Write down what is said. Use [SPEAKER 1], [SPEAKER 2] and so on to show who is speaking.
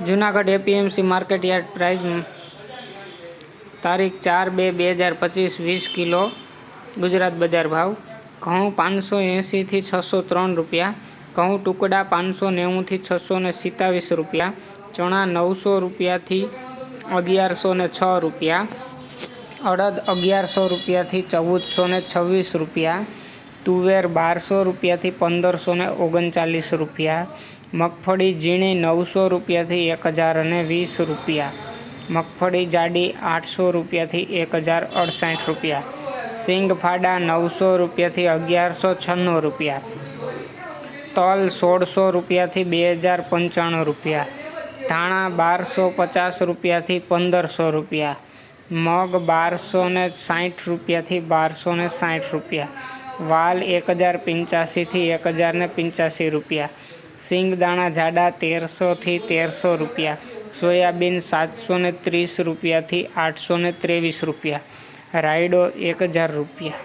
[SPEAKER 1] Junagadh APMC market yard price તારીખ 4/2/2025 20 kilo Gujarat બજાર ભાવ ઘઉં 580 થી 603 રૂપિયા, ઘઉં ટુકડા 590 થી 627 રૂપિયા, ચણા 900 રૂપિયાથી 1106 રૂપિયા, અડદ 1100 રૂપિયાથી 1426 રૂપિયા, તુવેર 1200 રૂપિયાથી 1539 રૂપિયા, મગફળી ઝીણી 900 રૂપિયાથી 1020 રૂપિયા, મગફળી જાડી 800 રૂપિયાથી 1068 રૂપિયા, સિંગ ફાડા 900 રૂપિયાથી 1196 રૂપિયા, તલ 1600 રૂપિયાથી 2095 રૂપિયા, ધાણા 1250 રૂપિયાથી 1500 રૂપિયા, મગ 1260 રૂપિયાથી 1260 રૂપિયા, વાલ 1085 થી 1085 રૂપિયા, સિંગદાણા જાડા 1300 થી 1300 રૂપિયા, સોયાબીન 730 રૂપિયાથી 823 રૂપિયા, રાયડો 1000 રૂપિયા।